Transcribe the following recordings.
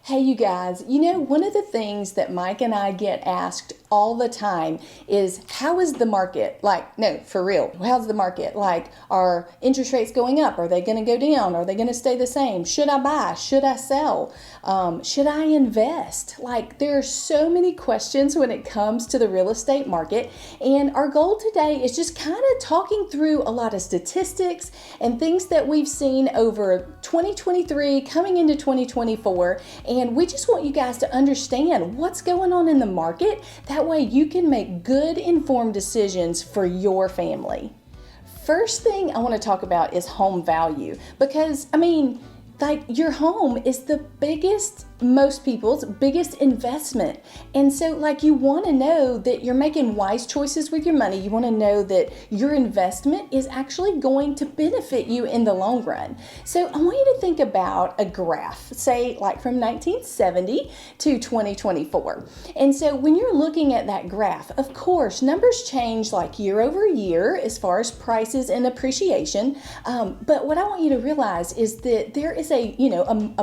Hey, you guys, one of the things that Mike and I get asked all the time is, how is the market? Like, no, for real, how's the market? Like, are interest rates going up? Are they going to go down? Are they going to stay the same? Should I buy? Should I sell? Should I invest? Like, there are so many questions when it comes to the real estate market. And our goal today is just kind of talking through a lot of statistics and things that we've seen over 2023 coming into 2024. And we just want you guys to understand what's going on in the market. That way you can make good informed decisions for your family. First thing I want to talk about is home value, because your home is the most people's biggest investment. And so you want to know that you're making wise choices with your money. You want to know that your investment is actually going to benefit you in the long run. So I want you to think about a graph, say from 1970 to 2024. And so when you're looking at that graph, of course, numbers change year over year as far as prices and appreciation. But what I want you to realize is that there is a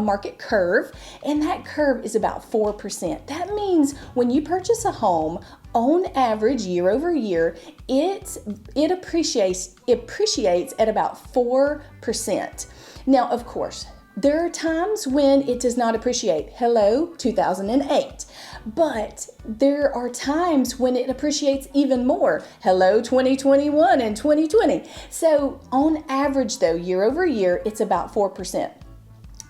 market curve, and that curve is about 4%. That means when you purchase a home, on average, year over year, it appreciates at about 4%. Now, of course, there are times when it does not appreciate. Hello, 2008. But there are times when it appreciates even more. Hello, 2021 and 2020. So on average, though, year over year, it's about 4%.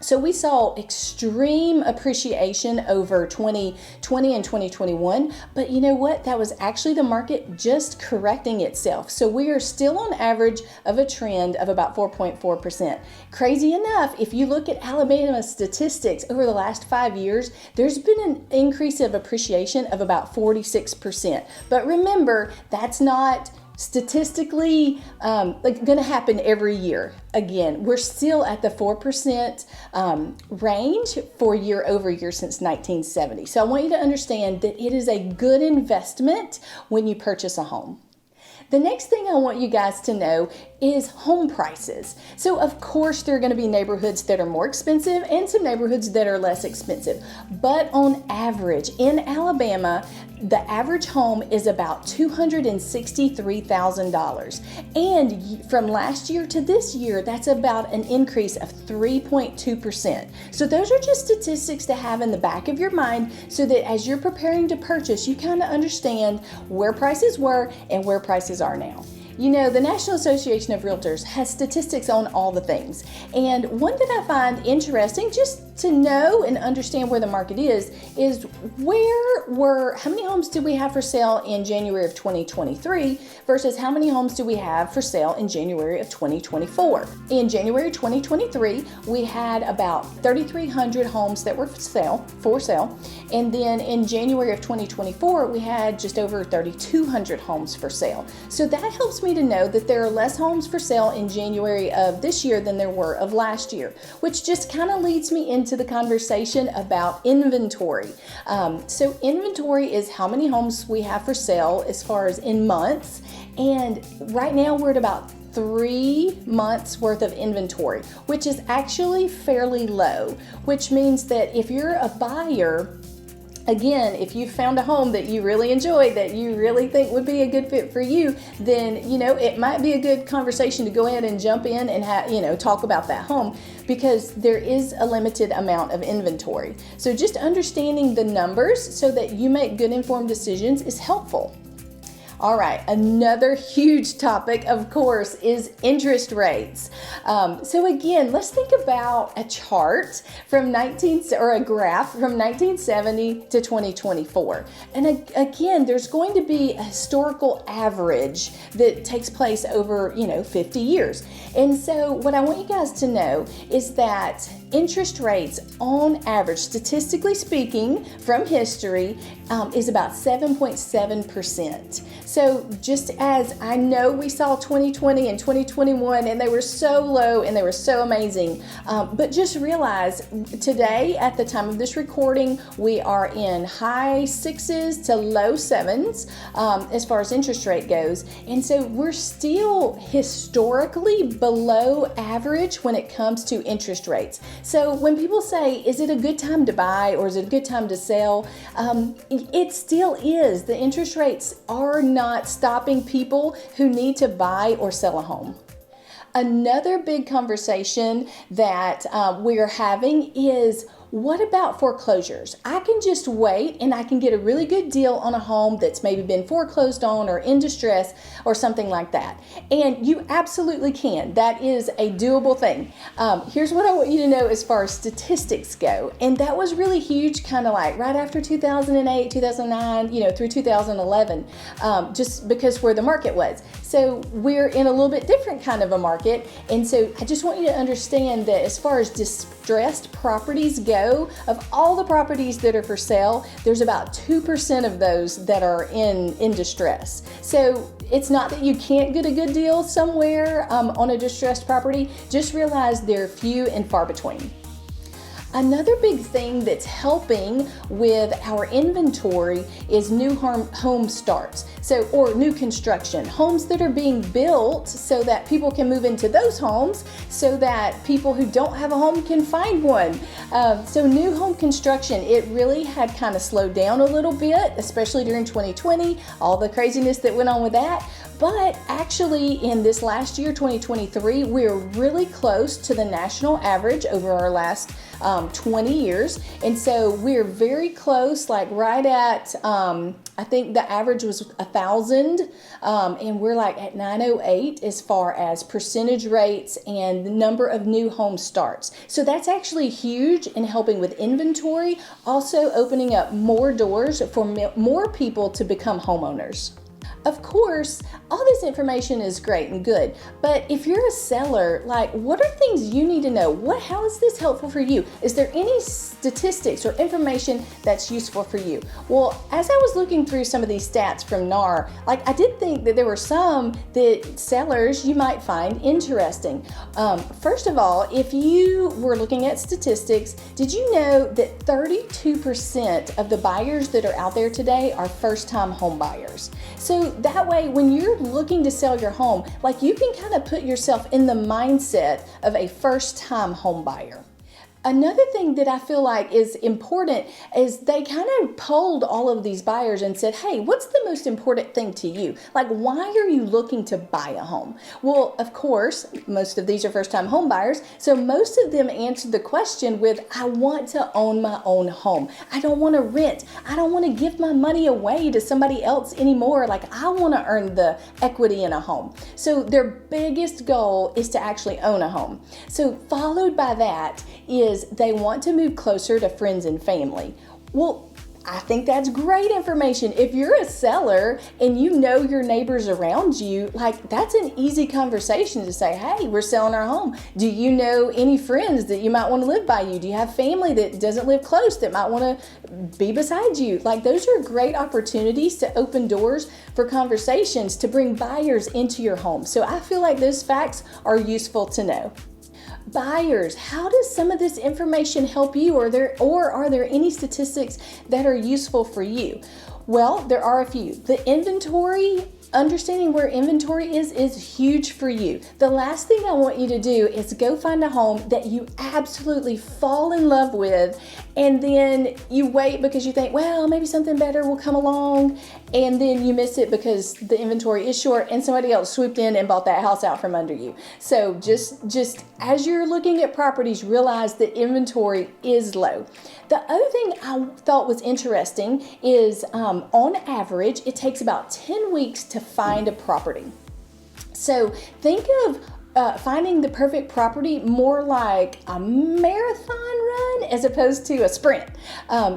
So we saw extreme appreciation over 2020 and 2021, but you know what? That was actually the market just correcting itself. So we are still on average of a trend of about 4.4%. Crazy enough, if you look at Alabama statistics over the last 5 years, there's been an increase of appreciation of about 46%. But remember, that's not statistically going to happen every year. Again, we're still at the 4% range for year over year since 1970. So I want you to understand that it is a good investment when you purchase a home. The next thing I want you guys to know is home prices. So of course there are going to be neighborhoods that are more expensive and some neighborhoods that are less expensive. But on average in Alabama, the average home is about $263,000. And from last year to this year, that's about an increase of 3.2%. So those are just statistics to have in the back of your mind so that as you're preparing to purchase, you kind of understand where prices were and where prices are now. The National Association of Realtors has statistics on all the things. And one that I find interesting just to know and understand where the market is how many homes did we have for sale in January of 2023 versus how many homes do we have for sale in January of 2024. In January 2023, we had about 3,300 homes that were for sale. And then in January of 2024, we had just over 3,200 homes for sale. So that helps me to know that there are less homes for sale in January of this year than there were of last year, which just kind of leads me into the conversation about inventory. So inventory is how many homes we have for sale as far as in months. And right now we're at about 3 months worth of inventory, which is actually fairly low, which means that if you're a buyer, again, if you found a home that you really enjoy, that you really think would be a good fit for you, then, it might be a good conversation to go ahead and jump in and talk about that home, because there is a limited amount of inventory. So just understanding the numbers so that you make good informed decisions is helpful. All right, another huge topic, of course, is interest rates. So again, let's think about a chart from a graph from 1970 to 2024. And again, there's going to be a historical average that takes place over, 50 years. And so what I want you guys to know is that interest rates on average, statistically speaking, from history, is about 7.7%. So just as I know we saw 2020 and 2021 and they were so low and they were so amazing, but just realize today at the time of this recording, we are in high 6s to low 7s as far as interest rate goes. And so we're still historically below average when it comes to interest rates. So when people say, is it a good time to buy or is it a good time to sell? It still is. The interest rates are not stopping people who need to buy or sell a home. Another big conversation that we're having is, what about foreclosures? I can just wait and I can get a really good deal on a home that's maybe been foreclosed on or in distress or something like that. And you absolutely can. That is a doable thing. Here's what I want you to know as far as statistics go. And that was really huge, kind of like right after 2008, 2009, through 2011, just because where the market was. So we're in a little bit different kind of a market. And so I just want you to understand that as far as distressed properties go, of all the properties that are for sale, there's about 2% of those that are in distress. So it's not that you can't get a good deal somewhere on a distressed property. Just realize they're few and far between. Another big thing that's helping with our inventory is new home starts. Or new construction, homes that are being built so that people can move into those homes so that people who don't have a home can find one. So new home construction, it really had kind of slowed down a little bit, especially during 2020, all the craziness that went on with that. But actually in this last year, 2023, we're really close to the national average over our last 20 years. And so we're very close, like right at, I think the average was 1,000, and we're like at 908 as far as percentage rates and the number of new home starts. So that's actually huge in helping with inventory, also opening up more doors for more people to become homeowners. Of course, all this information is great and good, but if you're a seller, like, what are things you need to know? How is this helpful for you? Is there any statistics or information that's useful for you? Well, as I was looking through some of these stats from NAR, I did think that there were some that sellers you might find interesting. First of all, if you were looking at statistics, did you know that 32% of the buyers that are out there today are first-time home buyers? So that way, when you're looking to sell your home, you can kind of put yourself in the mindset of a first-time home buyer. Another thing that I feel like is important is they kind of polled all of these buyers and said, hey, what's the most important thing to you? Why are you looking to buy a home? Well, of course, most of these are first-time home buyers, so most of them answered the question with, I want to own my own home. I don't want to rent. I don't want to give my money away to somebody else anymore. I want to earn the equity in a home. So their biggest goal is to actually own a home. So followed by that is they want to move closer to friends and family. Well, I think that's great information. If you're a seller and you know your neighbors around you, that's an easy conversation to say, hey, we're selling our home. Do you know any friends that you might want to live by you? Do you have family that doesn't live close that might want to be beside you? Those are great opportunities to open doors for conversations to bring buyers into your home. So I feel like those facts are useful to know. Buyers, how does some of this information help you, or are there any statistics that are useful for you? Well, there are a few. The inventory, understanding where inventory is huge for you. The last thing I want you to do is go find a home that you absolutely fall in love with, and then you wait because you think, well, maybe something better will come along, and then you miss it because the inventory is short and somebody else swooped in and bought that house out from under you. So just as you're looking at properties, realize that inventory is low. The other thing I thought was interesting is on average, it takes about 10 weeks to find a property. So think of finding the perfect property more like a marathon run as opposed to a sprint.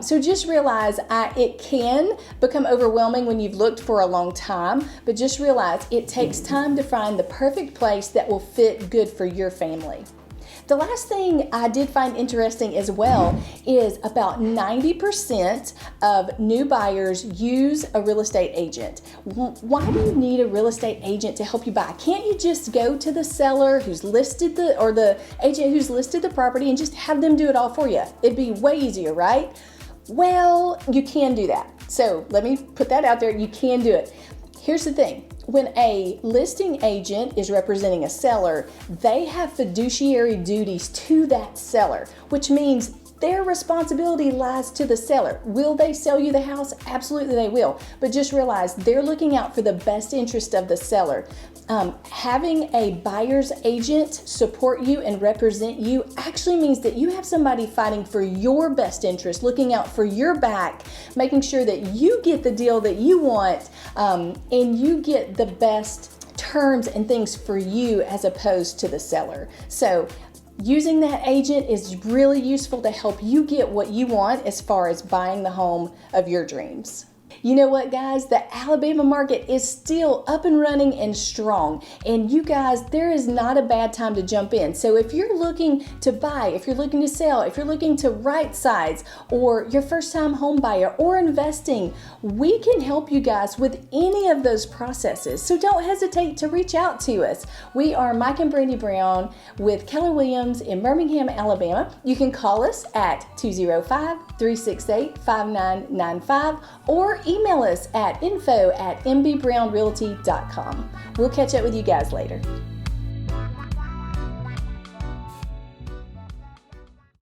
So just realize it can become overwhelming when you've looked for a long time, but just realize it takes time to find the perfect place that will fit good for your family. The last thing I did find interesting as well is about 90% of new buyers use a real estate agent. Why do you need a real estate agent to help you buy? Can't you just go to the seller who's listed the agent who's listed the property and just have them do it all for you? It'd be way easier, right? Well, you can do that. So let me put that out there. You can do it. Here's the thing. when a listing agent is representing a seller, they have fiduciary duties to that seller, which means their responsibility lies to the seller. Will they sell you the house? Absolutely they will. But just realize they're looking out for the best interest of the seller. Having a buyer's agent support you and represent you actually means that you have somebody fighting for your best interest, looking out for your back, making sure that you get the deal that you want, and you get the best terms and things for you as opposed to the seller. So using that agent is really useful to help you get what you want as far as buying the home of your dreams. You know what, guys? The Alabama market is still up and running and strong. And you guys, there is not a bad time to jump in. So if you're looking to buy, if you're looking to sell, if you're looking to right size, or you're first time home buyer or investing, we can help you guys with any of those processes. So don't hesitate to reach out to us. We are Mike and Brandy Brown with Keller Williams in Birmingham, Alabama. You can call us at 205-368-5995 or email us at info@mbrownrealty.com. We'll catch up with you guys later.